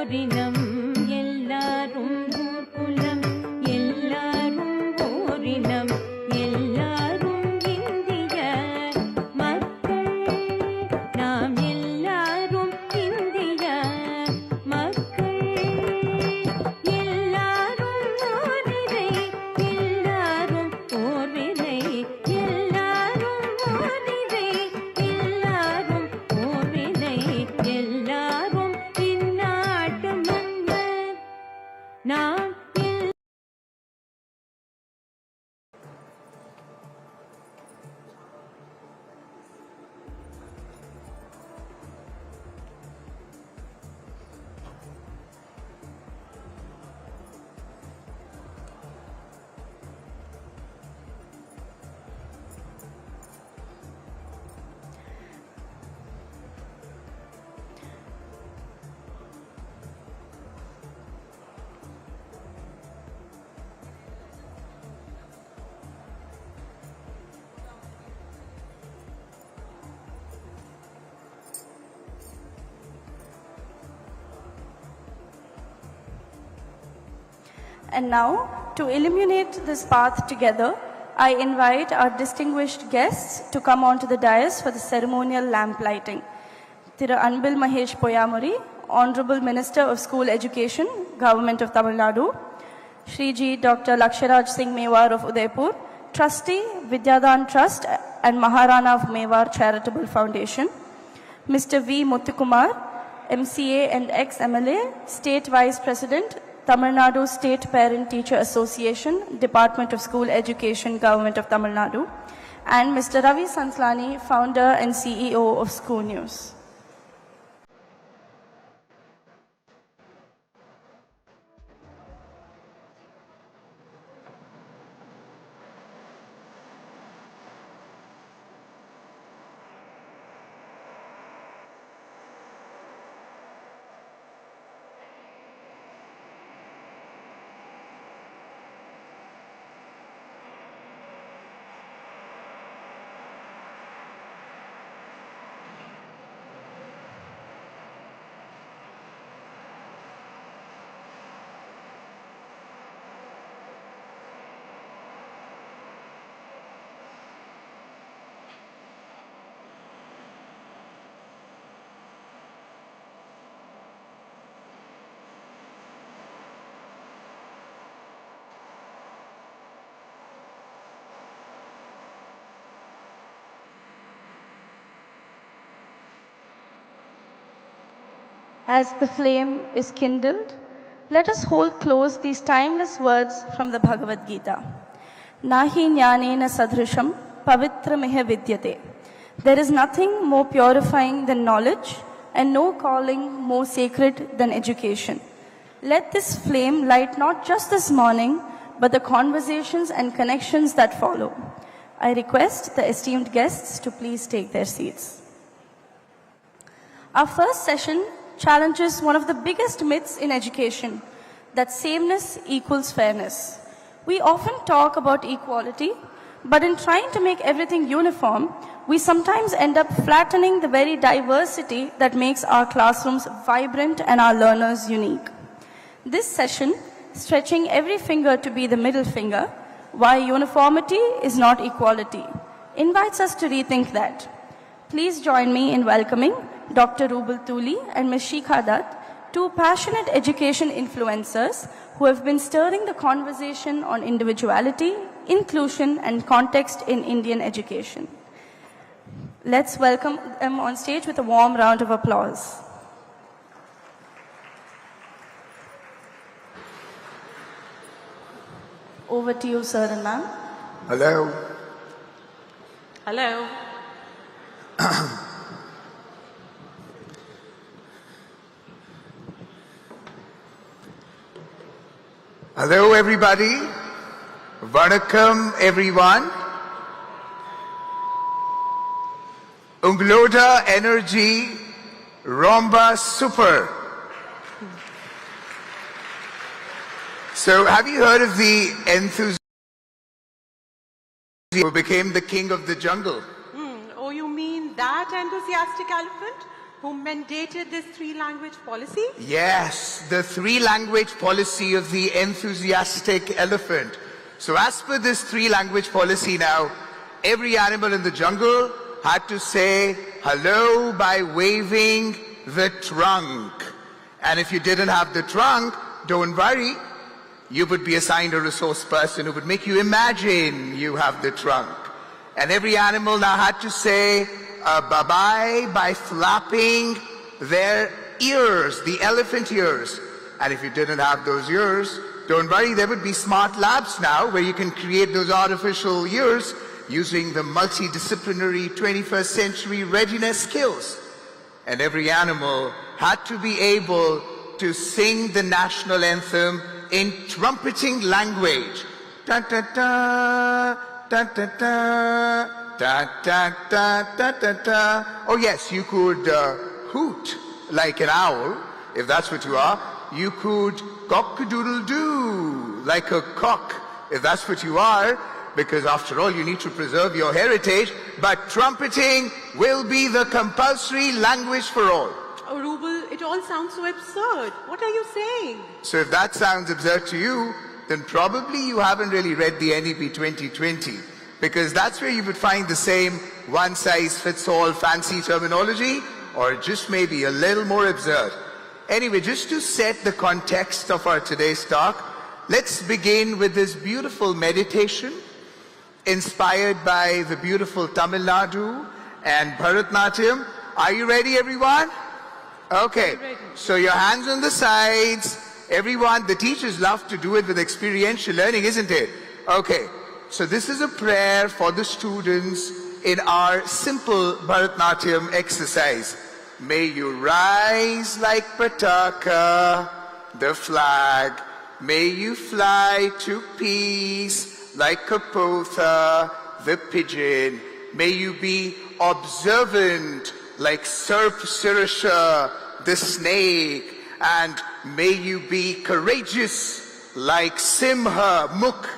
ஓரினம் எல்லாரும் ஊர்குலம் எல்லாரும் ஓரினம் எல்லாரும் இந்திய மக்கள் நாம் எல்லாரும் இந்திய மக்கள் எல்லாரும் ஓரிரை எல்லாரும் ஓரிரை எல்லாரும் ஓரிரை எல்லாரும் ஓரிரை எல்லாரும் இந்நாட்டு மன்னர் நாம் And now, to illuminate this path together, I invite our distinguished guests to come onto the dais for the ceremonial lamp lighting. Thiru Anbil Mahesh Poyyamozhi, Honorable Minister of School Education, Government of Tamil Nadu. Shri Dr. Laksharaj Singh Mewar of Udaipur, Trustee, Vidyadan Trust and Maharana of Mewar Charitable Foundation. Mr. V. Muthukumar, MCA and ex-MLA, State Vice President, Tamil Nadu State Parent Teacher Association, Department of School Education, Government of Tamil Nadu, and Mr. Ravi Sanslani, Founder and CEO of School News. As the flame is kindled, let us hold close these timeless words from the Bhagavad Gita. Nahi jnanena sadhrisham pavitramih vidyate. There is nothing more purifying than knowledge, and no calling more sacred than education. Let this flame light not just this morning, but the conversations and connections that follow. I request the esteemed guests to please take their seats. Our first session challenges one of the biggest myths in education, that sameness equals fairness. We often talk about equality, but in trying to make everything uniform, we sometimes end up flattening the very diversity that makes our classrooms vibrant and our learners unique. This session, stretching every finger to be the middle finger, why uniformity is not equality, invites us to rethink that. Please join me in welcoming Dr. Rubal Tuli and Ms. Shikha Dutt, two passionate education influencers who have been stirring the conversation on individuality, inclusion, and context in Indian education. Let's welcome them on stage with a warm round of applause. Over to you, sir and ma'am. Hello. Hello. Hello, everybody. Vanakkam, everyone. Ungloda energy, romba super. So, have you heard of the enthusiast who became the king of the jungle? Oh, you mean that enthusiastic elephant? who mandated this three-language policy? Yes, the three-language policy of the enthusiastic elephant. So as per this three-language policy now, every animal in the jungle had to say hello by waving the trunk. And if you didn't have the trunk, don't worry, you would be assigned a resource person who would make you imagine you have the trunk. And every animal now had to say bye-bye by flapping their ears, the elephant ears. And if you didn't have those ears, don't worry, there would be smart labs now where you can create those artificial ears using the multidisciplinary 21st century readiness skills. And every animal had to be able to sing the national anthem in trumpeting language. Da da da, da da da, da da da da da da. Oh yes, you could hoot like an owl, if that's what you are. You could cock-a-doodle-doo like a cock, if that's what you are, because after all you need to preserve your heritage, but trumpeting will be the compulsory language for all. Oh, Rubel, it all sounds so absurd. What are you saying? So if that sounds absurd to you, then probably you haven't really read the NEP 2020, because that's where you would find the same one-size-fits-all fancy terminology, or just maybe a little more absurd. Anyway, just to set the context of our today's talk, let's begin with this beautiful meditation inspired by the beautiful Tamil Nadu and Bharatnatyam. Are you ready, everyone? Okay, so your hands on the sides. Everyone, the teachers love to do it with experiential learning, isn't it? Okay, so this is a prayer for the students in our simple Bharatnatyam exercise. May you rise like Pataka, the flag. May you fly to peace like Kapotha, the pigeon. May you be observant like Sarp Sirasha, the snake. And may you be courageous like Simha Mukh,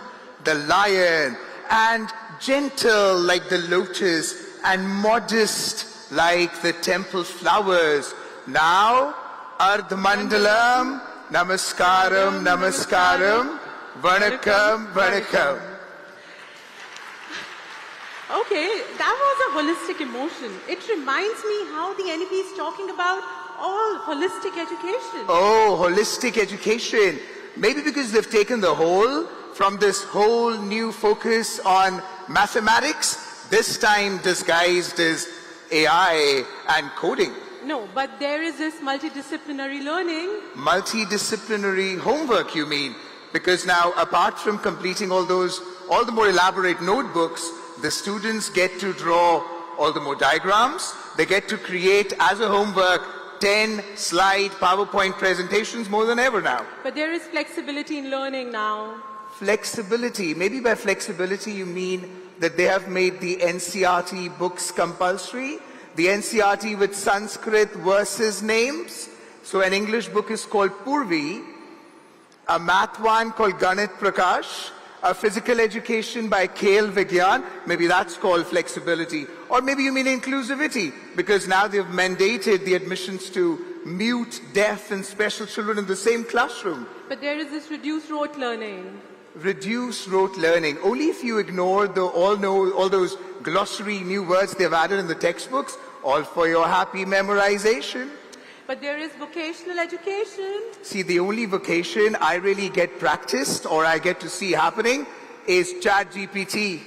the lion. And gentle like the lotus, and modest like the temple flowers. Now, Ardhamandalam, Namaskaram, Namaskaram, Vanakkam, Vanakkam. Okay, that was a holistic emotion. It reminds me how the NEP is talking about all holistic education. Oh, holistic education. Maybe because they've taken the whole from this whole new focus on mathematics, this time disguised as AI and coding. No, but there is this multidisciplinary learning. Multidisciplinary homework, you mean? Because now, apart from completing all the more elaborate notebooks, the students get to draw all the more diagrams. They get to create, as a homework, 10-slide PowerPoint presentations more than ever now. But there is flexibility in learning now. Flexibility. Maybe by flexibility you mean that they have made the NCERT books compulsory. The NCERT with Sanskrit verses names. So an English book is called Purvi, a math one called Ganit Prakash, a physical education by Khel Vigyan. Maybe that's called flexibility. Or maybe you mean inclusivity, because now they've mandated the admissions to mute, deaf and special children in the same classroom. But there is this reduced rote learning. Reduced rote learning. Only if you ignore all those glossary new words they've added in the textbooks, all for your happy memorization. But there is vocational education. See, the only vocation I really get practiced or I get to see happening is ChatGPT.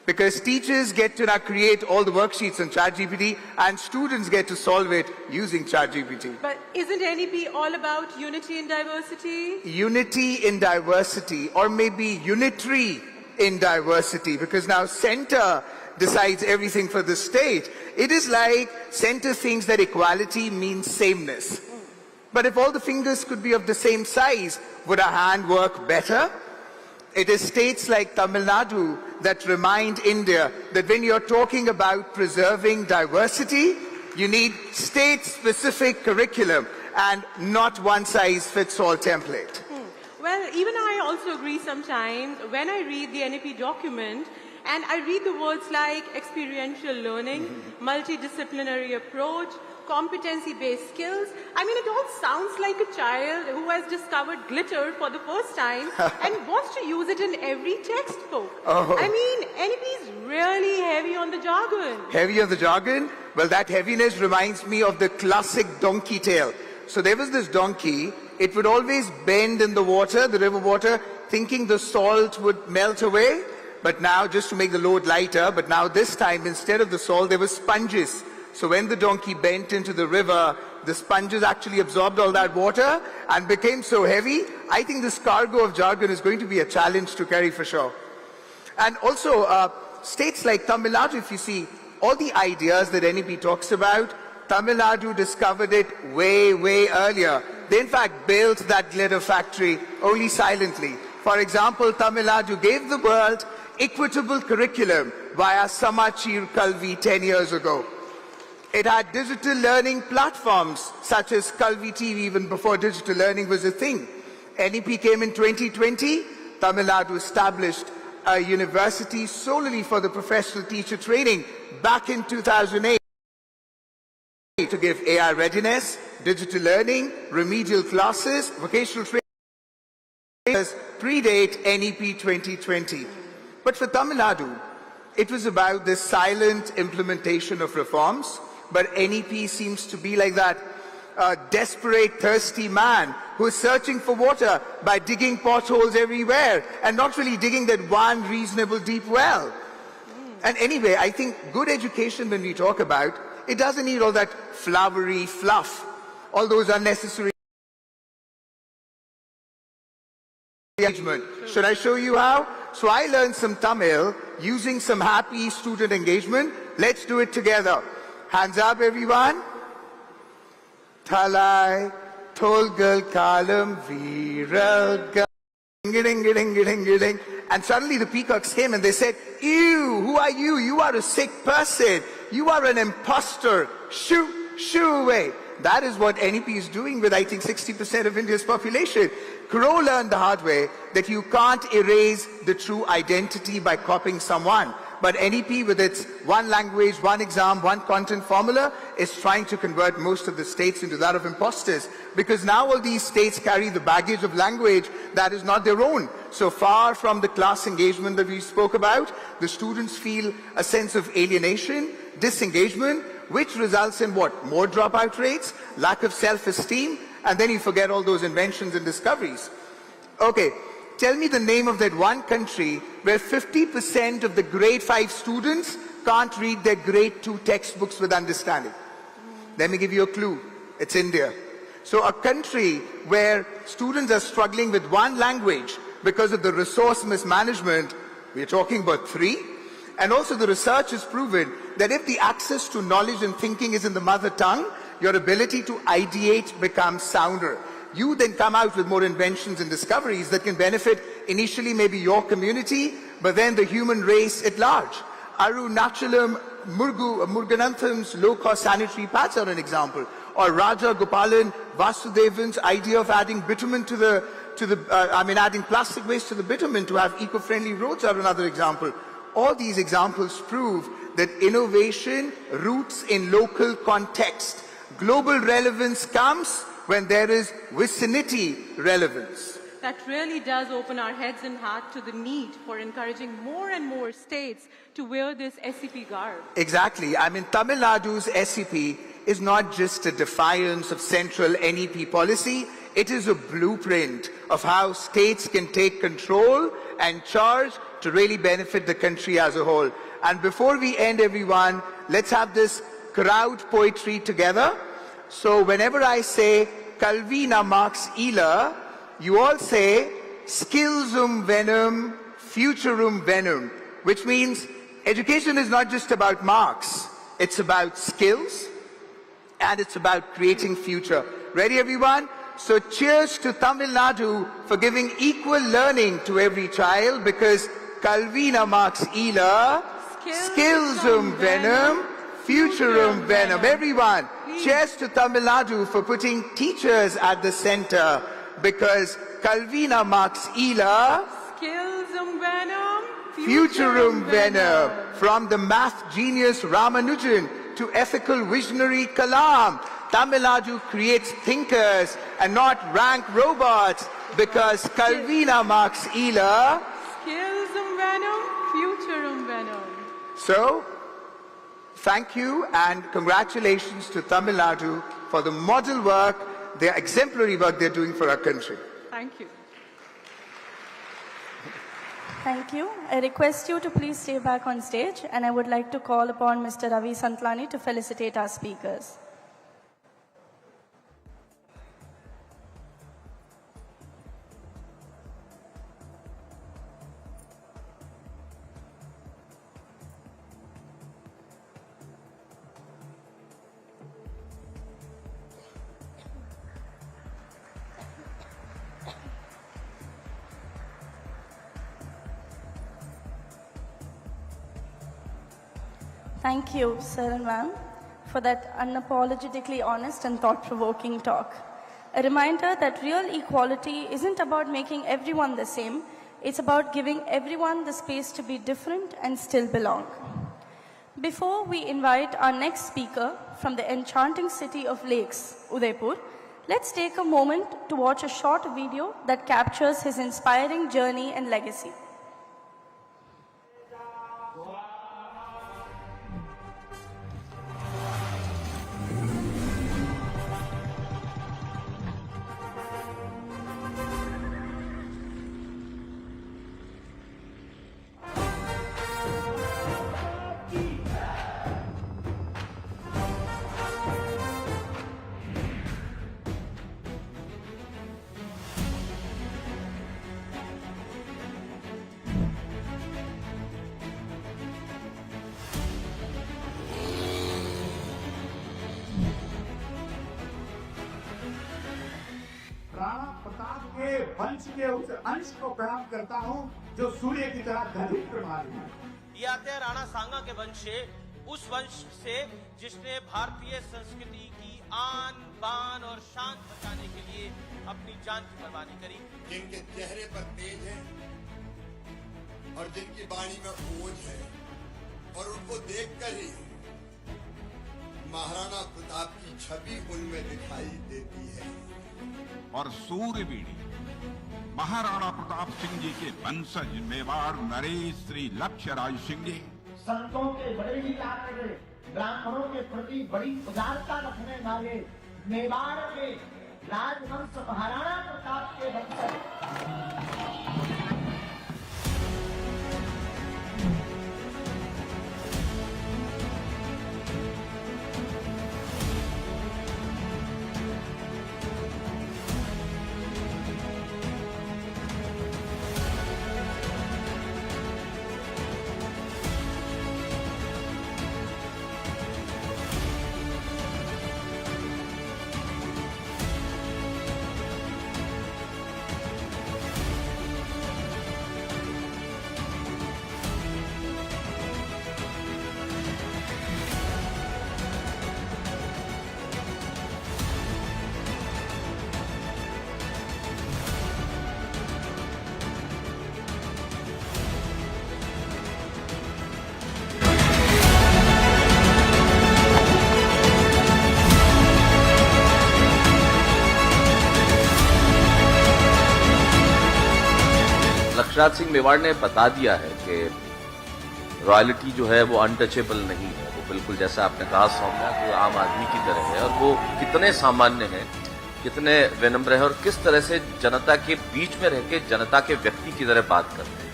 Because teachers get to now create all the worksheets on ChatGPT and students get to solve it using ChatGPT. But isn't NEP all about unity in diversity? Unity in diversity, or maybe unitary in diversity, because now center decides everything for the state. It is like center thinks that equality means sameness. But if all the fingers could be of the same size, would a hand work better? It is states like Tamil Nadu that remind India that when you're talking about preserving diversity, you need state-specific curriculum and not one-size-fits-all template. Well, even I also agree sometimes when I read the NEP document and I read the words like experiential learning, multidisciplinary approach, competency-based skills. I mean, it all sounds like a child who has discovered glitter for the first time and wants to use it in every textbook. Oh. I mean, NEP is really heavy on the jargon. Heavy on the jargon? Well, that heaviness reminds me of the classic donkey tale. So there was this donkey. It would always bend in the water, the river water, thinking the salt would melt away. But now, just to make the load lighter, but now this time, instead of the salt, there were sponges. So when the donkey bent into the river, the sponges actually absorbed all that water and became so heavy. I think this cargo of jargon is going to be a challenge to carry for sure. And also, states like Tamil Nadu, if you see, all the ideas that NEP talks about, Tamil Nadu discovered it way, way earlier. They in fact built that glitter factory only silently. For example, Tamil Nadu gave the world equitable curriculum via Samachir Kalvi 10 years ago. It had digital learning platforms such as Kalvi TV even before digital learning was a thing. NEP came in 2020. Tamil Nadu established a university solely for the professional teacher training back in 2008 to give AI readiness, digital learning, remedial classes, vocational training predate NEP 2020. But for Tamil Nadu, it was about this silent implementation of reforms. But NEP seems to be like that desperate, thirsty man who is searching for water by digging potholes everywhere and not really digging that one reasonable deep well. And anyway, I think good education, when we talk about, it doesn't need all that flowery fluff, all those unnecessary engagement. Should I show you how? So I learned some Tamil using some happy student engagement. Let's do it together. Hands up, everyone. Thalai, Tolgal Kalam, Viral, and suddenly the peacocks came and they said, "Ew, who are you? You are a sick person. You are an imposter. Shoo away." That is what NEP is doing with, I think, 60% of India's population. Crow learned the hard way that you can't erase the true identity by copying someone. But NEP, with its one language, one exam, one content formula, is trying to convert most of the states into that of imposters. Because now all these states carry the baggage of language that is not their own. So far from the class engagement that we spoke about, the students feel a sense of alienation, disengagement, which results in what? More dropout rates, lack of self-esteem, and then you forget all those inventions and discoveries. Okay, tell me the name of that one country where 50% of the grade 5 students can't read their grade 2 textbooks with understanding. Let me give you a clue. It's India. So a country where students are struggling with one language because of the resource mismanagement, we're talking about 3. And also the research has proven that if the access to knowledge and thinking is in the mother tongue, your ability to ideate becomes sounder. You then come out with more inventions and discoveries that can benefit initially maybe your community, but then the human race at large. Arunachalam Muruganatham's low-cost sanitary pads are an example. Or Raja Gopalan Vasudevan's idea of adding bitumen adding plastic waste to the bitumen to have eco-friendly roads are another example. All these examples prove that innovation roots in local context. Global relevance comes when there is vicinity relevance. That really does open our heads and heart to the need for encouraging more and more states to wear this SCP garb. Exactly. I mean, Tamil Nadu's SCP is not just a defiance of central NEP policy. It is a blueprint of how states can take control and charge to really benefit the country as a whole. And before we end, everyone, let's have this crowd poetry together. So whenever I say Kalvina Marx Ela, you all say skillsum venom, futurum venom, which means education is not just about marks. It's about skills and it's about creating future. Ready, everyone? So cheers to Tamil Nadu for giving equal learning to every child, because Kalvina Marx Ela, skillsum venom, futurum venom. Everyone, cheers to Tamil Nadu for putting teachers at the center, because Kalvina Marx Ela, skillsum venom, futurum venom. From the math genius Ramanujan to ethical visionary Kalam. Tamil Nadu creates thinkers and not rank robots because Kalvina marks Ela. Skills venom, future venom. So, thank you and congratulations to Tamil Nadu for the model work, their exemplary work they're doing for our country. Thank you. Thank you. I request you to please stay back on stage, and I would like to call upon Mr. Ravi Santlani to felicitate our speakers. Thank you, sir and ma'am, for that unapologetically honest and thought-provoking talk. A reminder that real equality isn't about making everyone the same, it's about giving everyone the space to be different and still belong. Before we invite our next speaker from the enchanting city of lakes, Udaipur, let's take a moment to watch a short video that captures his inspiring journey and legacy. Rana Pratap के वंश के उस अंश को प्रणाम करता हूं जो सूर्य की तरह दधित प्रभावी है। ये आते हैं राणा सांगा के वंश से, उस वंश से जिसने भारतीय संस्कृति की आन बान और शान बचाने के लिए अपनी जान की कुर्बानी करी। जिनके चेहरे पर तेज है और जिनकी वाणी में ओज है और उनको देखकर ही महाराणा प्रताप की छवि उनमें दिखाई देती है। और सूर्यवीणी महाराणा प्रताप सिंह जी के वंशज मेवाड़ नरेश श्री लक्ष्य राज सिंह जी संतों के बड़े ही लाडले, ब्राह्मणों के प्रति बड़ी उदारता रखने वाले मेवाड़ के राजवंश महाराणा प्रताप के वंशज। लक्ष्यराज सिंह मेवाड़ ने बता दिया है कि रॉयल्टी जो है वो अनटचेबल नहीं है। वो बिल्कुल जैसा आपने कहा सौम्या, वो आम आदमी की तरह है और वो कितने सामान्य हैं, कितने विनम्र हैं और किस तरह से जनता के बीच में रह के जनता के व्यक्ति की तरह बात करते हैं।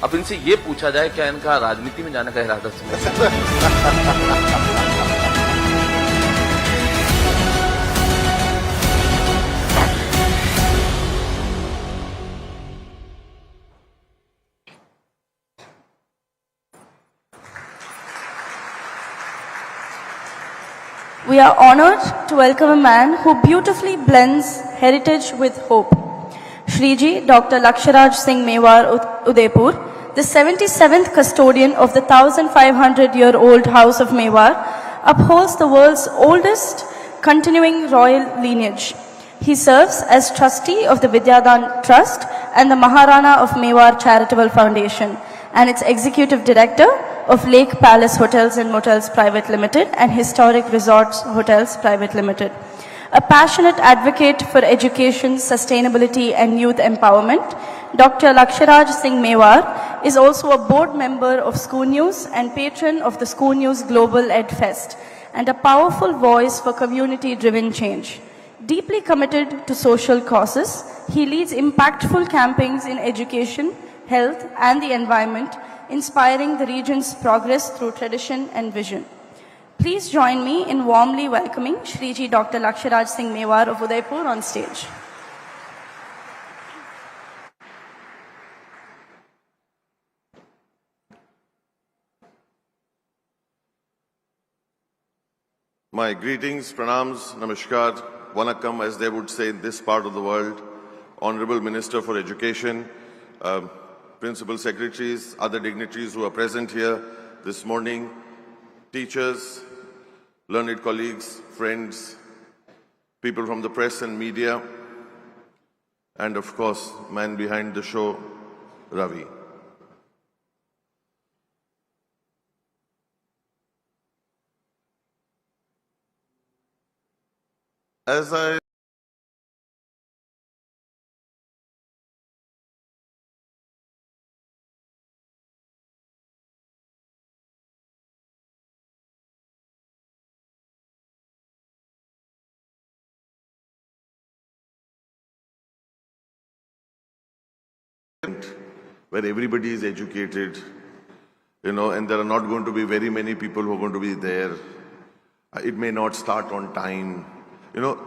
अब इनसे ये पूछा जाए क्या इनका राजनीति में जाने का इरादा है? We are honored to welcome a man who beautifully blends heritage with hope. Shriji Dr. Laksharaj Singh Mewar Udaipur, the 77th custodian of the 1500-year-old house of Mewar, upholds the world's oldest continuing royal lineage. He serves as trustee of the Vidyadan Trust and the Maharana of Mewar Charitable Foundation and its executive director of Lake Palace Hotels and Motels Private Limited and Historic Resorts Hotels Private Limited. A passionate advocate for education, sustainability and youth empowerment, Dr. Laksharaj Singh Mewar is also a board member of School News and patron of the School News Global Ed Fest and a powerful voice for community-driven change. Deeply committed to social causes, he leads impactful campaigns in education, health and the environment, inspiring the region's progress through tradition and vision. Please join me in warmly welcoming Shriji Dr. Laksharaj Singh Mewar of Udaipur on stage. My greetings, pranams, namaskar, vanakkam, as they would say in this part of the world, Honorable Minister for Education, Principal Secretaries, other dignitaries who are present here this morning, teachers, learned colleagues, friends, people from the press and media, and of course, man behind the show, Ravi. As I where everybody is educated, and there are not going to be very many people who are going to be there. It may not start on time.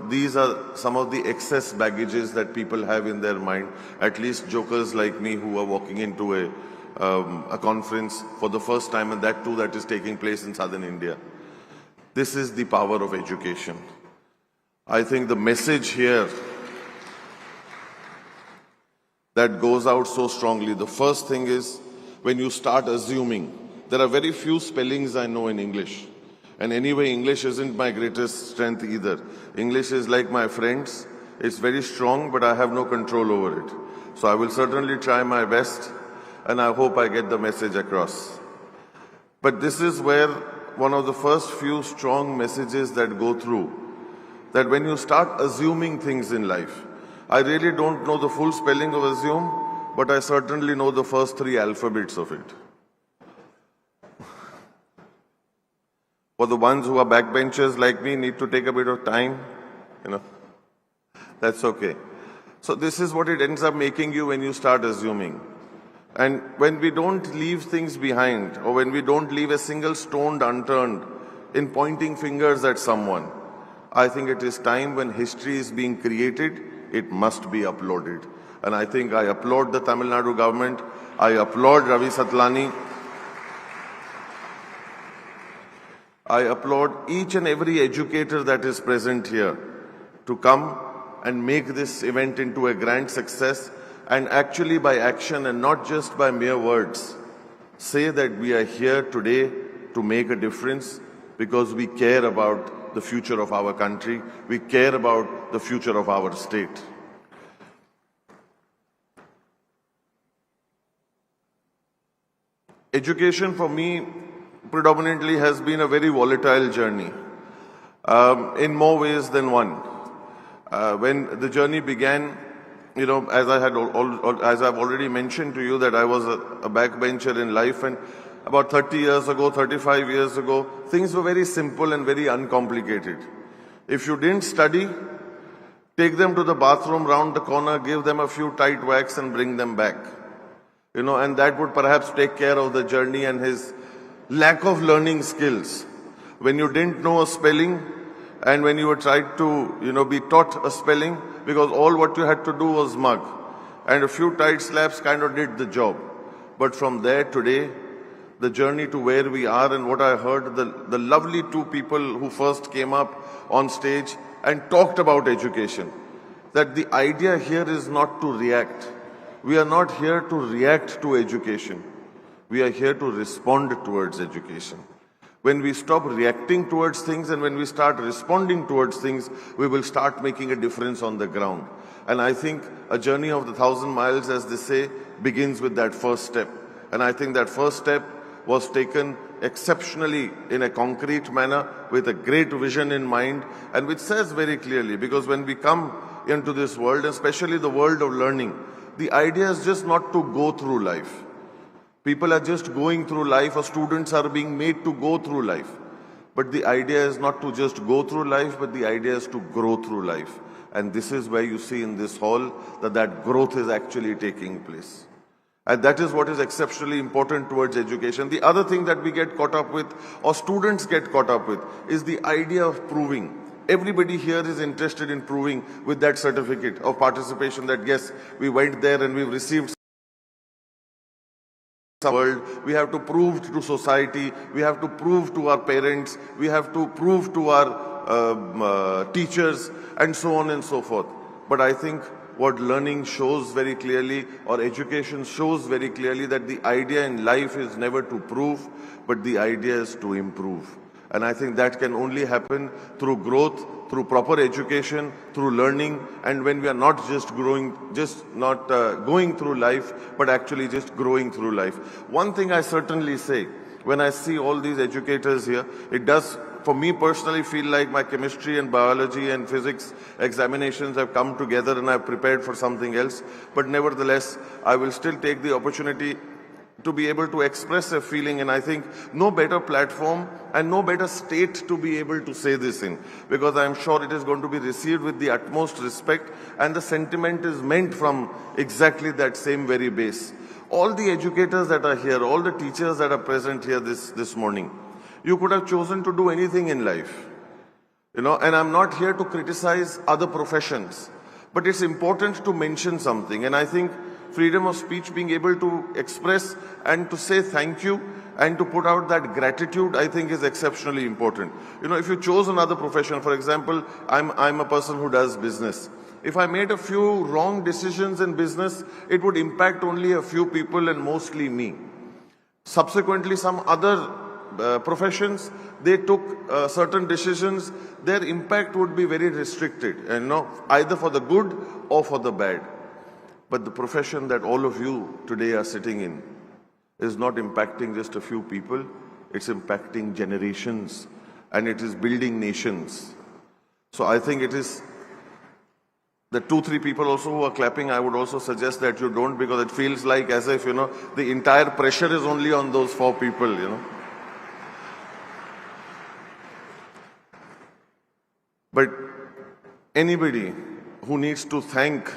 These are some of the excess baggages that people have in their mind, at least jokers like me who are walking into a conference for the first time, and that too that is taking place in southern India. This is the power of education. I think the message here that goes out so strongly, the first thing is when you start assuming, there are very few spellings I know in English. And anyway, English isn't my greatest strength either. English is like my friends. It's very strong, but I have no control over it. So I will certainly try my best, and I hope I get the message across. But this is where one of the first few strong messages that go through, that when you start assuming things in life, I really don't know the full spelling of assume, but I certainly know the first 3 alphabets of it. For the ones who are backbenchers like me, need to take a bit of time, that's okay. So this is what it ends up making you when you start assuming. And when we don't leave things behind, or when we don't leave a single stone unturned in pointing fingers at someone, I think it is time when history is being created, it must be uploaded. And I think I applaud the Tamil Nadu government. I applaud Ravi Satlani. I applaud each and every educator that is present here to come and make this event into a grand success, and actually by action and not just by mere words, say that we are here today to make a difference because we care about the future of our country, we care about the future of our state. Education for me predominantly has been a very volatile journey, in more ways than one. When the journey began, as I've already mentioned to you that I was a backbencher in life, and about 30 years ago, 35 years ago, things were very simple and very uncomplicated. If you didn't study, take them to the bathroom round the corner, give them a few tight whacks and bring them back. And that would perhaps take care of the journey and his lack of learning skills. When you didn't know a spelling and when you were tried to, be taught a spelling, because all what you had to do was mug. And a few tight slaps kind of did the job. But from there today, the journey to where we are, and what I heard, the lovely 2 people who first came up on stage and talked about education, that the idea here is not to react. We are not here to react to education. We are here to respond towards education. When we stop reacting towards things and when we start responding towards things, we will start making a difference on the ground. And I think a journey of the 1,000 miles, as they say, begins with that first step. And I think that first step was taken exceptionally in a concrete manner with a great vision in mind, and which says very clearly, because when we come into this world, especially the world of learning, the idea is just not to go through life. People are just going through life, or students are being made to go through life. But the idea is not to just go through life, but the idea is to grow through life. And this is where you see in this hall that growth is actually taking place. And that is what is exceptionally important towards education. The other thing that we get caught up with, or students get caught up with, is the idea of proving. Everybody here is interested in proving with that certificate of participation that yes, we went there and we've received some world. We have to prove to society, we have to prove to our parents, we have to prove to our teachers, and so on and so forth. But I think what learning shows very clearly, or education shows very clearly, that the idea in life is never to prove, but the idea is to improve. And I think that can only happen through growth, through proper education, through learning, and when we are not just going through life, but actually just growing through life. One thing I certainly say, when I see all these educators here, it does, for me personally, feel like my chemistry and biology and physics examinations have come together and I've prepared for something else. But nevertheless, I will still take the opportunity to be able to express a feeling, and I think no better platform and no better state to be able to say this in, because I am sure it is going to be received with the utmost respect, and the sentiment is meant from exactly that same very base. All the educators that are here, all the teachers that are present here this morning, you could have chosen to do anything in life, and I'm not here to criticize other professions, but it's important to mention something, and I think freedom of speech, being able to express and to say thank you and to put out that gratitude, I think is exceptionally important. If you chose another profession, for example, I'm a person who does business. If I made a few wrong decisions in business, it would impact only a few people and mostly me. Subsequently, some other professions, they took certain decisions, their impact would be very restricted, either for the good or for the bad. But the profession that all of you today are sitting in is not impacting just a few people, it's impacting generations, and it is building nations. So I think it is the 2-3 people also who are clapping, I would also suggest that you don't, because it feels like as if, the entire pressure is only on those 4 people, But anybody who needs to thank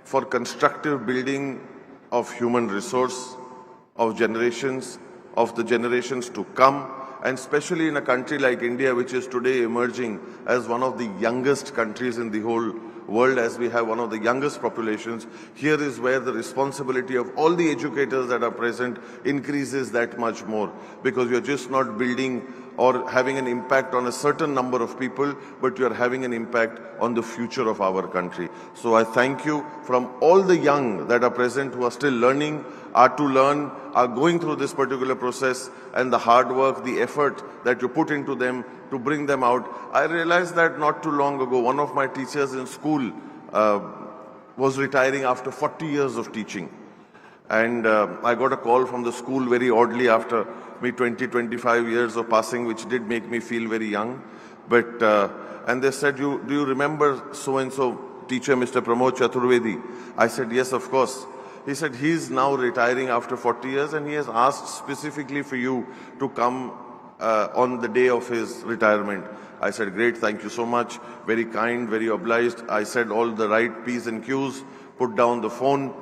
for constructive building of human resource, of generations, of the generations to come, and especially in a country like India, which is today emerging as one of the youngest countries in the whole world, as we have one of the youngest populations, here is where the responsibility of all the educators that are present increases that much more, because you're just not building or having an impact on a certain number of people, but you are having an impact on the future of our country. So I thank you from all the young that are present, who are still learning, are to learn, are going through this particular process, and the hard work, the effort that you put into them to bring them out. I realized that not too long ago, one of my teachers in school was retiring after 40 years of teaching. And I got a call from the school very oddly after me 20-25 years of passing, which did make me feel very young. But and they said, do you remember so-and-so teacher, Mr. Pramod Chaturvedi? I said, yes, of course. He said, he's now retiring after 40 years and he has asked specifically for you to come on the day of his retirement. I said, great, thank you so much. Very kind, very obliged. I said all the right P's and Q's, put down the phone,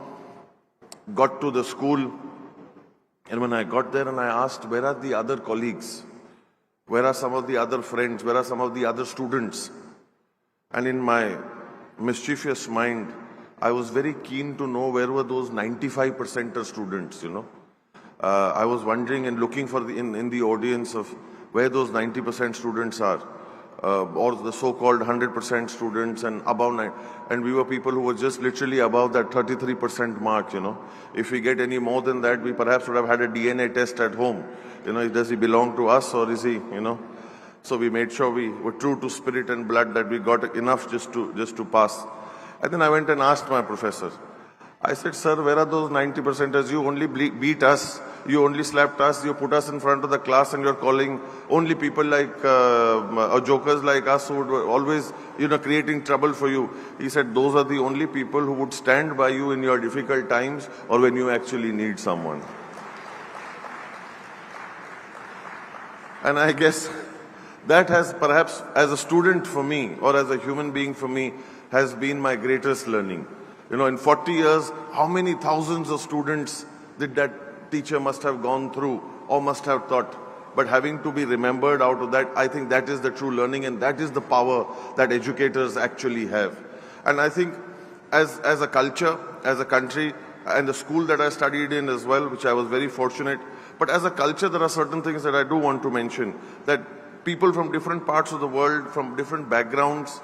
got to the school. And when I got there and I asked, where are the other colleagues? Where are some of the other friends? Where are some of the other students? And in my mischievous mind, I was very keen to know where were those 95% students, I was wondering and looking for in the audience of where those 90% students are, or the so-called 100% students and above 9. And we were people who were just literally above that 33% mark, If we get any more than that, we perhaps would have had a DNA test at home. Does he belong to us or is he, So we made sure we were true to spirit and blood, that we got enough just to pass. And then I went and asked my professor. I said, sir, where are those 90%ers? You only beat us. You only slapped us. You put us in front of the class and you're calling only people like, jokers like us who would always, creating trouble for you. He said, those are the only people who would stand by you in your difficult times or when you actually need someone. And I guess that has perhaps, as a student for me or as a human being for me, has been my greatest learning. In 40 years, how many thousands of students did that teacher must have gone through or must have taught? But having to be remembered out of that, I think that is the true learning, and that is the power that educators actually have. And I think as a culture, as a country, and the school that I studied in as well, which I was very fortunate, but as a culture, there are certain things that I do want to mention, that people from different parts of the world, from different backgrounds,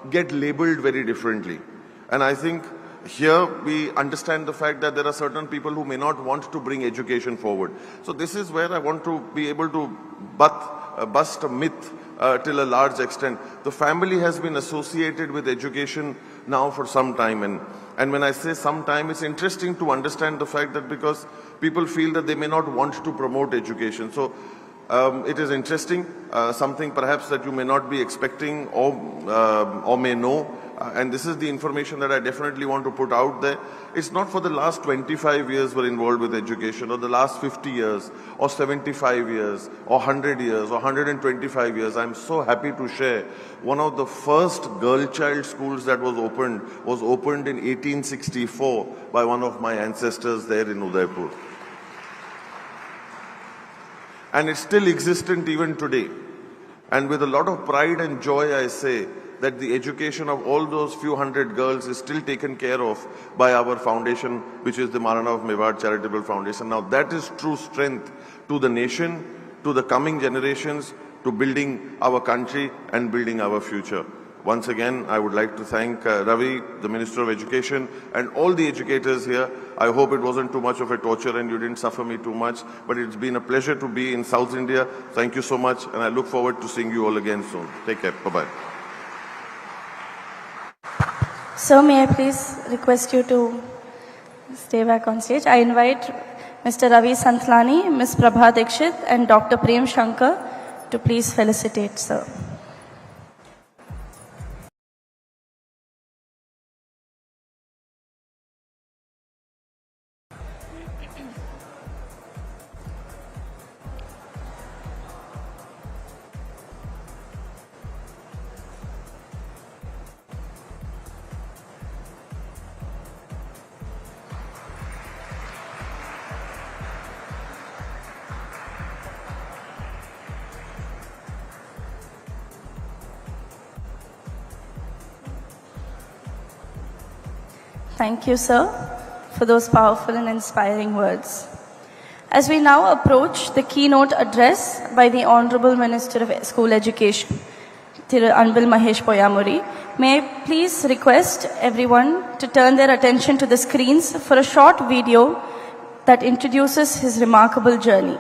get labeled very differently. And I think here we understand the fact that there are certain people who may not want to bring education forward. So this is where I want to be able to bust a myth till a large extent. The family has been associated with education now for some time. And when I say some time, it's interesting to understand the fact that because people feel that they may not want to promote education. So it is interesting, something perhaps that you may not be expecting or may know. And this is the information that I definitely want to put out there. It's not for the last 25 years we're involved with education, or the last 50 years, or 75 years, or 100 years, or 125 years. I'm so happy to share one of the first girl child schools that was opened in 1864 by one of my ancestors there in Udaipur. And it's still existent even today. And with a lot of pride and joy, I say that the education of all those few hundred girls is still taken care of by our foundation, which is the Maharana of Mewar Charitable Foundation. Now that is true strength to the nation, to the coming generations, to building our country and building our future. Once again, I would like to thank Ravi, the Minister of Education, and all the educators here. I hope it wasn't too much of a torture and you didn't suffer me too much, but it's been a pleasure to be in South India. Thank you so much, and I look forward to seeing you all again soon. Take care. Bye-bye. Sir, may I please request you to stay back on stage. I invite Mr. Ravi Santhlani, Ms. Prabha Dikshit, and Dr. Prem Shankar to please felicitate, sir. Thank you, sir, for those powerful and inspiring words. As we now approach the keynote address by the Honorable Minister of School Education, Anbil Mahesh Poyyamozhi, may I please request everyone to turn their attention to the screens for a short video that introduces his remarkable journey.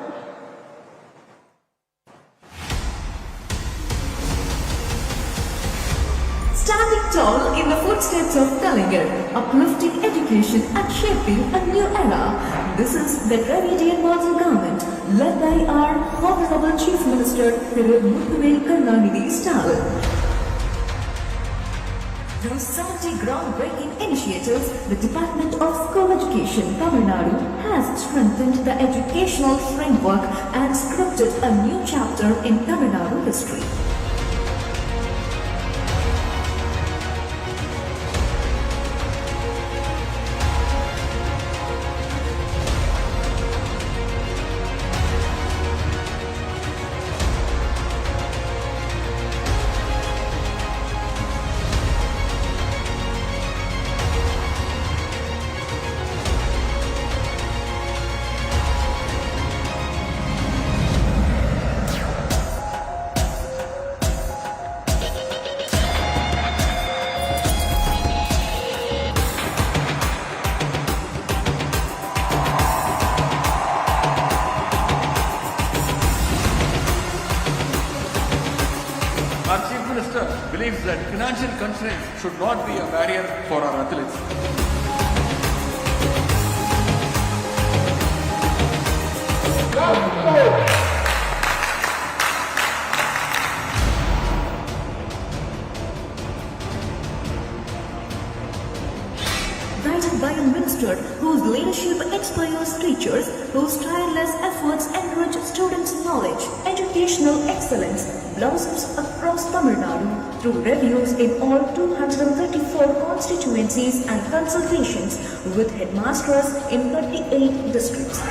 Standing tall in the footsteps of Telugu, uplifting education and shaping a new era. This is the Redefining government, led by our Honorable Chief Minister, Stalin. Through 70 groundbreaking initiatives, the Department of School Education, Tamil Nadu, has strengthened the educational framework and scripted a new chapter in Tamil Nadu history. Our Chief Minister believes that financial constraints should not be a barrier for our athletes. Guided by a minister whose leadership inspires teachers, whose tireless efforts enrich students' knowledge, educational excellence blossoms across Tamil Nadu through reviews in all 234 constituencies and consultations with headmasters in 38 districts.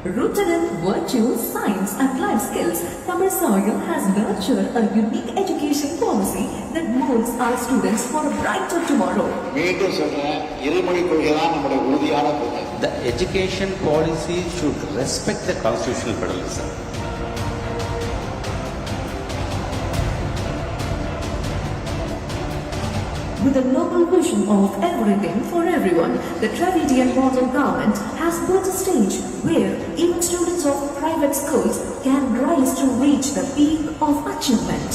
Rooted in virtue, science and life skills, Tamil Soil has nurtured a unique education policy that molds our students for a brighter tomorrow. The education policy should respect the constitutional federalism. With a noble vision of everything for everyone, the Dravidian model government has built a stage where even students of private schools can rise to reach the peak of achievement.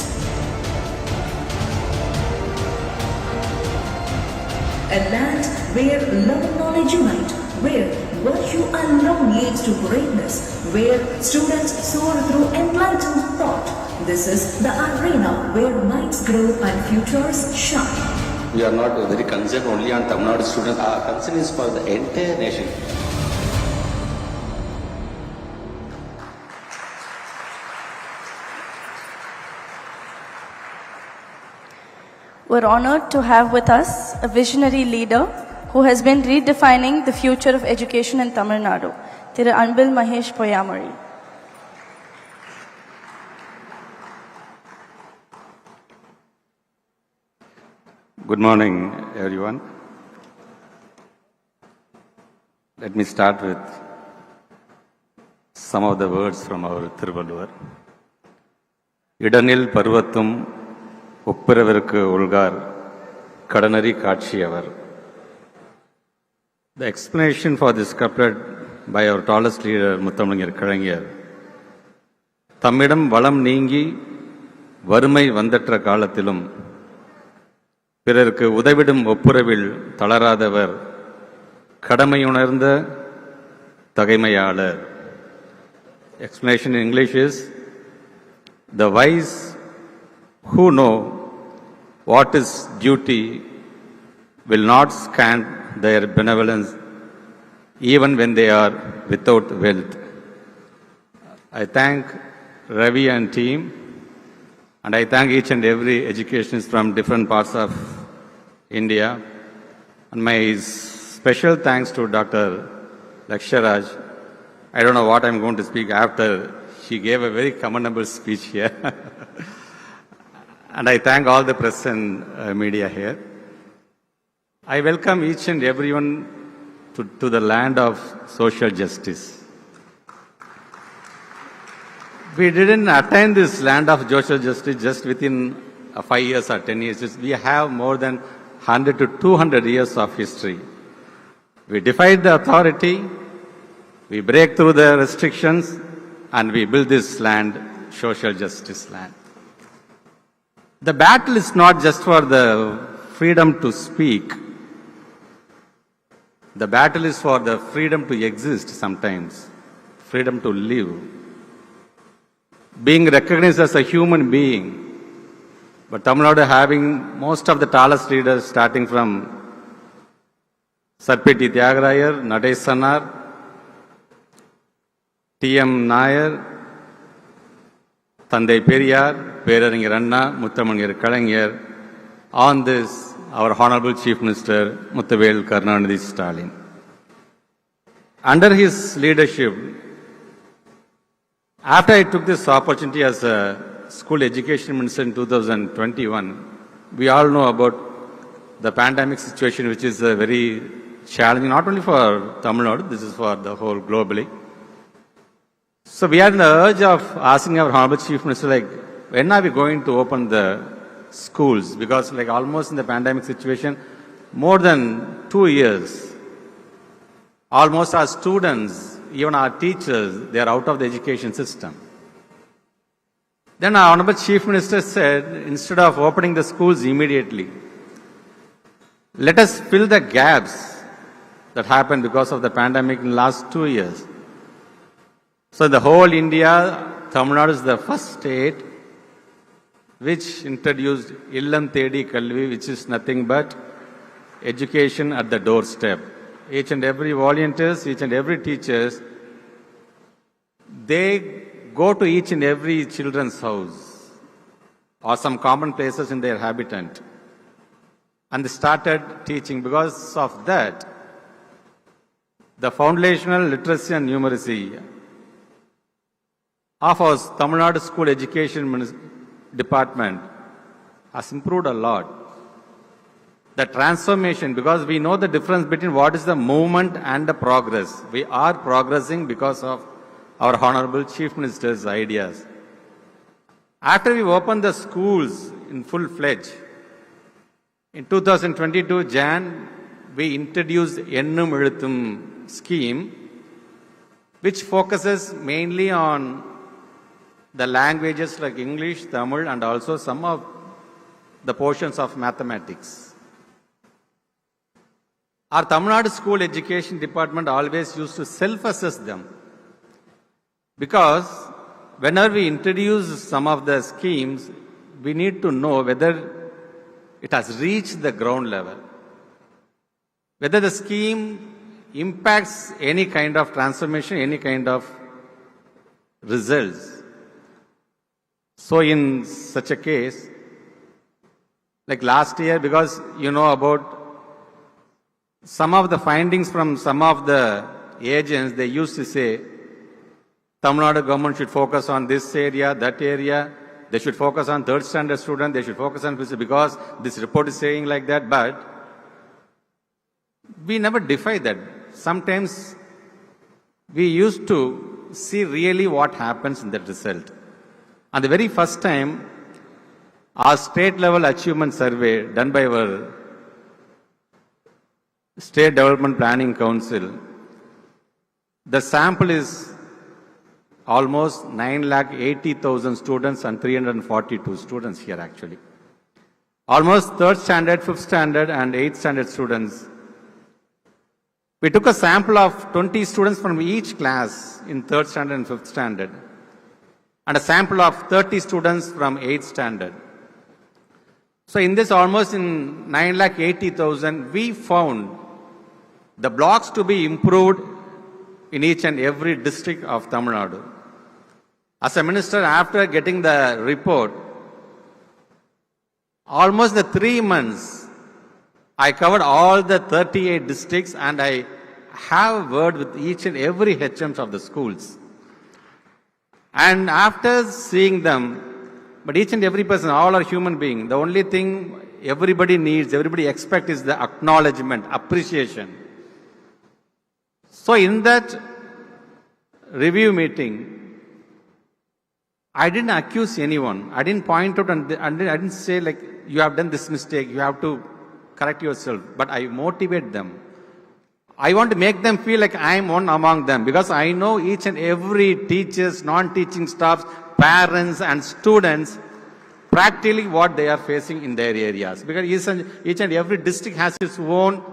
A land where love and knowledge unite, where virtue alone leads to greatness, where students soar through enlightened thought. This is the arena where minds grow and futures shine. We are not very concerned only on Tamil Nadu students. Our concern is for the entire nation. We're honored to have with us a visionary leader who has been redefining the future of education in Tamil Nadu, Thiru Anbil Mahesh Poyyamozhi. Good morning, everyone. Let me start with some of the words from our Thiruvalluvar. Idanil Parvathum Uppiravirukku Ulgar Kadanari Kaatchiyavar. The explanation for this couplet by our tallest leader, Muthamalinger Kalaignar. Thamidam valam நீங்கி வறுமை வந்தற்ற காலத்திலும் பிறருக்கு உதவிடும் ஒப்புரவில் தளராதவர் கடமையுணர்ந்த தகைமையாளர். Explanation in English is, the wise who know what is duty will not scant their benevolence even when they are without wealth. I thank Ravi and team, and I thank each and every educationist from different parts of India. And my special thanks to Dr. Laksharaj. I don't know what I'm going to speak after. She gave a very commendable speech here. And I thank all the press and media here. I welcome each and everyone to the land of social justice. We didn't attain this land of social justice just within 5 years or 10 years. We have more than 100 to 200 years of history. We defied the authority, we break through the restrictions, and we build this land, social justice land. The battle is not just for the freedom to speak. The battle is for the freedom to exist sometimes, freedom to live, being recognized as a human being. But Tamil Nadu having most of the tallest leaders, starting from Sarpeti Tyagarajar, Nadesh Sanar, T.M. Nair, Thandai Periyar, Peraringer Anna, Muthamalinger Kalaignar. On this, our Honorable Chief Minister, Muthavel Karunanidhi Stalin. Under his leadership, after I took this opportunity as a school education minister in 2021, we all know about the pandemic situation, which is very challenging, not only for Tamil Nadu, this is for the whole globally. So we are in the urge of asking our Honorable Chief Minister, like, when are we going to open the schools? Because like almost in the pandemic situation, more than 2 years, almost our students, even our teachers, they are out of the education system. Then our Honorable Chief Minister said, instead of opening the schools immediately, let us fill the gaps that happened because of the pandemic in the last 2 years. So in the whole India, Tamil Nadu is the first state which introduced Illam Thedi Kalvi, which is nothing but education at the doorstep. Each and every volunteers, each and every teachers, they go to each and every children's house or some common places in their habitat. And they started teaching. Because of that, the foundational literacy and numeracy of our Tamil Nadu School Education Department has improved a lot. The transformation, because we know the difference between what is the movement and the progress. We are progressing because of our Honorable Chief Minister's ideas. After we opened the schools in full-fledged, in 2022 Jan, we introduced Ennum Ezhuthum scheme, which focuses mainly on the languages like English, Tamil, and also some of the portions of mathematics. Our Tamil Nadu School Education Department always used to self-assess them, because whenever we introduce some of the schemes, we need to know whether it has reached the ground level, whether the scheme impacts any kind of transformation, any kind of results. So in such a case, like last year, because you know about some of the findings from some of the agents, they used to say, Tamil Nadu government should focus on this area, that area. They should focus on third standard students. They should focus on physics, because this report is saying like that. But we never defy that. Sometimes we used to see really what happens in the result. And the very first time, our state level achievement survey done by our State Development Planning Council, the sample is almost 980,000 students and 342 students here actually. Almost 3rd standard, 5th standard and 8th standard students. We took a sample of 20 students from each class in 3rd standard and 5th standard, and a sample of 30 students from 8th standard. So in this almost in 980,000, we found the blocks to be improved in each and every district of Tamil Nadu. As a minister, after getting the report, almost the 3 months, I covered all the 38 districts, and I have word with each and every HMs of the schools. And after seeing them, but each and every person, all are human beings. The only thing everybody needs, everybody expects is the acknowledgement, appreciation. So in that review meeting, I didn't accuse anyone. I didn't point out and I didn't say like, you have done this mistake, you have to correct yourself. But I motivate them. I want to make them feel like I am one among them, because I know each and every teachers, non-teaching staffs, parents and students, practically what they are facing in their areas. Because each and every district has its own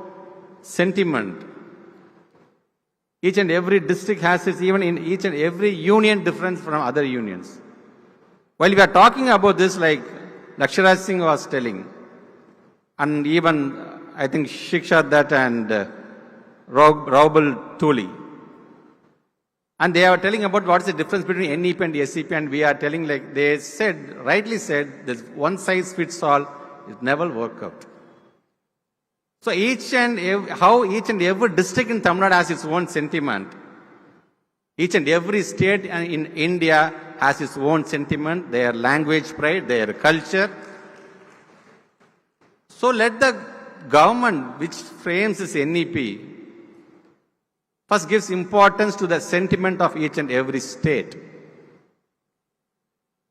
sentiment. Each and every district has its, even in each and every union, different from other unions. While we are talking about this, like Laksharaj Singh was telling, and even I think Shiksha Dutt and Raubal Tuli, and they are telling about what is the difference between NEP and SEP, and we are telling, like they said, rightly said, this one size fits all, it never work out. So how each and every district in Tamil Nadu has its own sentiment. Each and every state in India has its own sentiment, their language pride, their culture. So let the government which frames this NEP first gives importance to the sentiment of each and every state.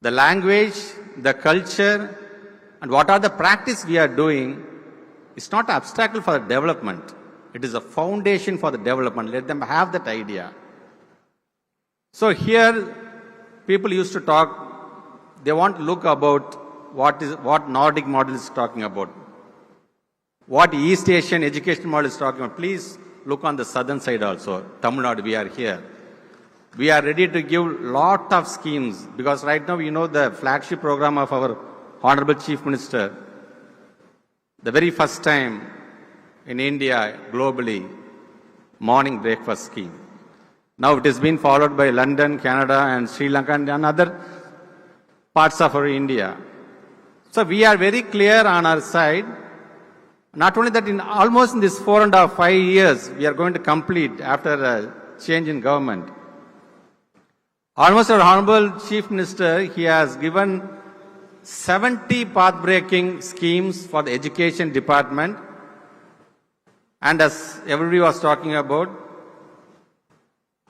The language, the culture, and what are the practice we are doing is not an obstacle for the development. It is a foundation for the development. Let them have that idea. So here, people used to talk, they want to look about what Nordic model is talking about, what East Asian education model is talking about. Please look on the southern side also, Tamil Nadu, we are here. We are ready to give lot of schemes because right now we know the flagship program of our Honorable Chief Minister, the very first time in India, globally, morning breakfast scheme. Now it has been followed by London, Canada and Sri Lanka and other parts of our India. So we are very clear on our side. Not only that, in almost in this 4.5 years, we are going to complete after a change in government. Almost our Honorable Chief Minister, he has given 70 path-breaking schemes for the education department. And as everybody was talking about,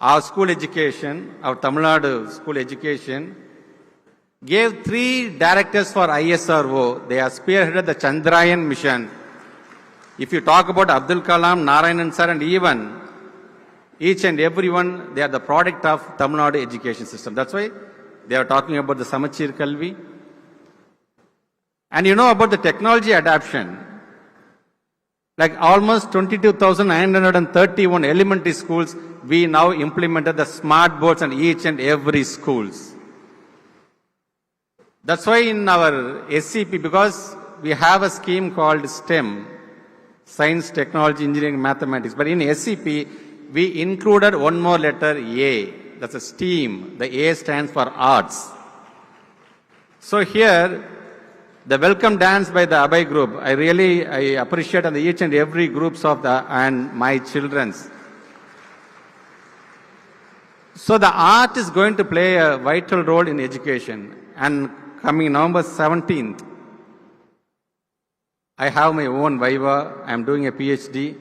our school education, our Tamil Nadu school education, gave 3 directors for ISRO. They have spearheaded the Chandrayaan mission. If you talk about Abdul Kalam, Narayanan sir, and even each and everyone, they are the product of Tamil Nadu education system. That's why they are talking about the Samachir Kalvi. And you know about the technology adoption. Like almost 22,931 elementary schools, we now implemented the smart boards in each and every schools. That's why in our SCP, because we have a scheme called STEM, Science, Technology, Engineering, Mathematics. But in SCP, we included one more letter, A. That's a STEAM. The A stands for Arts. So here, the welcome dance by the Abhay group, I appreciate and each and every groups of and my children's. So the art is going to play a vital role in education. And coming November 17th, I have my own Viva. I am doing a PhD.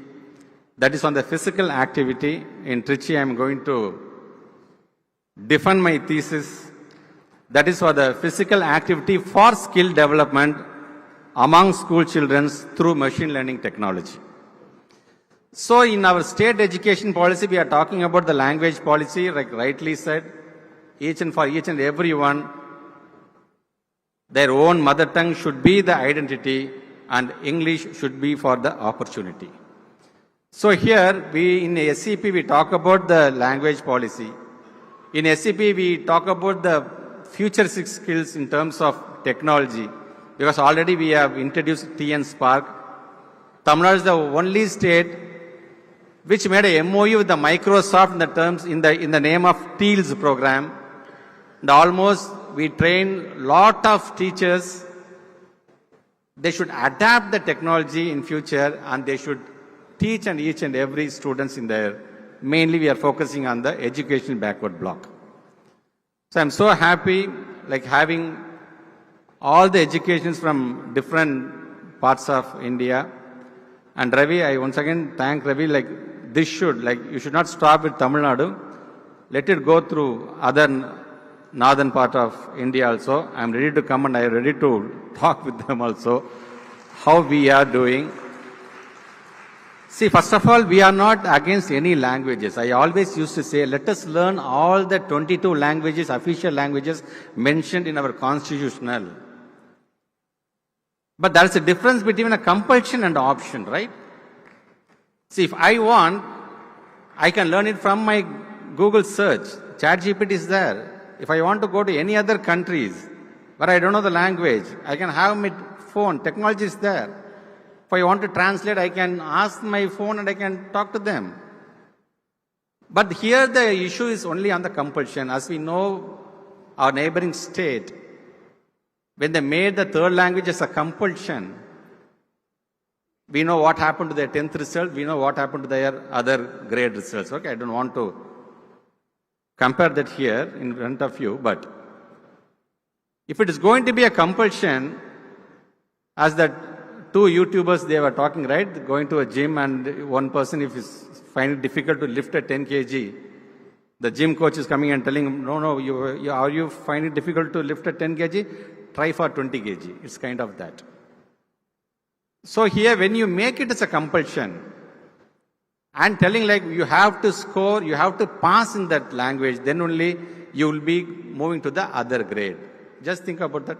That is on the physical activity. In Trichy, I am going to defend my thesis. That is for the physical activity for skill development among school children through machine learning technology. So in our state education policy, we are talking about the language policy, like rightly said, each and everyone, their own mother tongue should be the identity and English should be for the opportunity. So here, in SCP, we talk about the language policy. In SCP, we talk about the future 6 skills in terms of technology, because already we have introduced TN Spark. Tamil Nadu is the only state which made a MOU with the Microsoft in the name of TEALS program. And almost we train lot of teachers. They should adapt the technology in future and they should teach and each and every students in there. Mainly we are focusing on the education backward block. So I'm so happy like having all the educations from different parts of India. And Ravi, I once again thank Ravi, like this you should not stop with Tamil Nadu. Let it go through other northern part of India also. I'm ready to come and I'm ready to talk with them also, how we are doing. See, first of all, we are not against any languages. I always used to say, let us learn all the 22 languages, official languages mentioned in our constitutional. But there is a difference between a compulsion and option, right? See, if I want, I can learn it from my Google search. ChatGPT is there. If I want to go to any other countries where I don't know the language, I can have my phone. Technology is there. If I want to translate, I can ask my phone and I can talk to them. But here the issue is only on the compulsion. As we know, our neighboring state, when they made the third language as a compulsion, we know what happened to their 10th result, we know what happened to their other grade results. Okay, I don't want to compare that here in front of you, but if it is going to be a compulsion, as that 2 YouTubers, they were talking, right? Going to a gym and one person, if he's finding it difficult to lift a 10 kg, the gym coach is coming and telling him, no, are you finding it difficult to lift a 10 kg? Try for 20 kg. It's kind of that. So here, when you make it as a compulsion and telling like you have to score, you have to pass in that language, then only you will be moving to the other grade. Just think about that.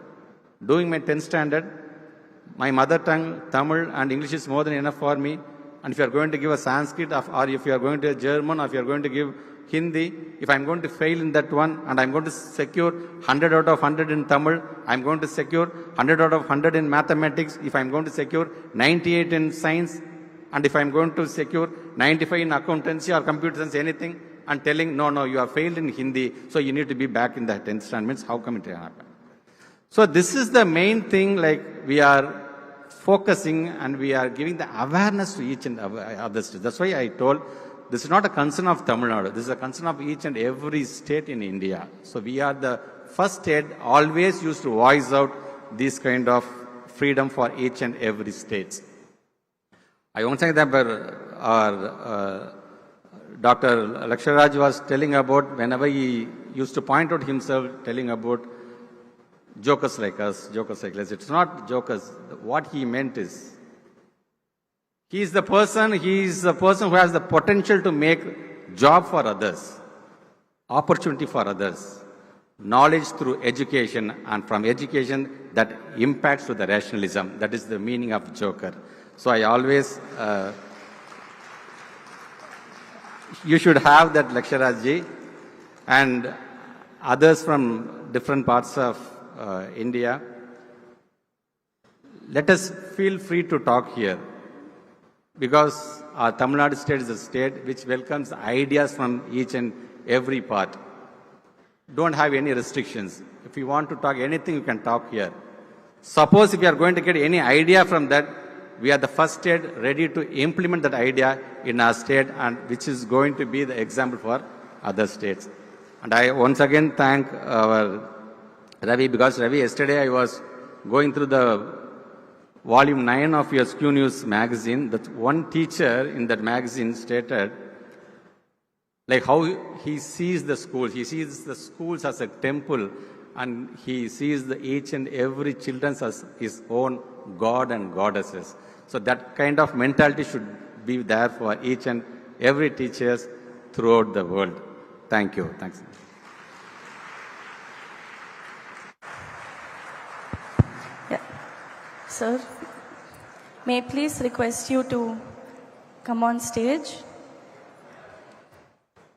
Doing my 10th standard, my mother tongue, Tamil and English is more than enough for me. And if you are going to give a Sanskrit, or if you are going to a German, or if you are going to give Hindi, if I'm going to fail in that one and I'm going to secure 100 out of 100 in Tamil, I'm going to secure 100 out of 100 in mathematics, if I'm going to secure 98 in science, and if I'm going to secure 95 in accountancy or computer science, anything, and telling, no, you have failed in Hindi, so you need to be back in the 10th standard, means how come it can happen? So this is the main thing, like we are focusing and we are giving the awareness to each and other state. That's why I told, this is not a concern of Tamil Nadu, this is a concern of each and every state in India. So we are the first state always used to voice out this kind of freedom for each and every state. I won't say that, but our Dr. Laksharaj was telling about, whenever he used to point out himself, telling about jokers like us, it's not jokers. What he meant is, he is the person who has the potential to make job for others, opportunity for others, knowledge through education, and from education that impacts to the rationalism. That is the meaning of joker. So I always, you should have that, Laksharaj-ji, and others from different parts of India. Let us feel free to talk here, because our Tamil Nadu state is a state which welcomes ideas from each and every part. Don't have any restrictions. If you want to talk anything, you can talk here. Suppose if you are going to get any idea from that, we are the first state ready to implement that idea in our state, and which is going to be the example for other states. And I once again thank our Ravi, because Ravi, yesterday I was going through the volume 9 of your Q News magazine. That one teacher in that magazine stated, like how he sees the schools. He sees the schools as a temple, and he sees each and every children as his own god and goddesses. So that kind of mentality should be there for each and every teachers throughout the world. Thank you. Thanks. Sir, may I please request you to come on stage?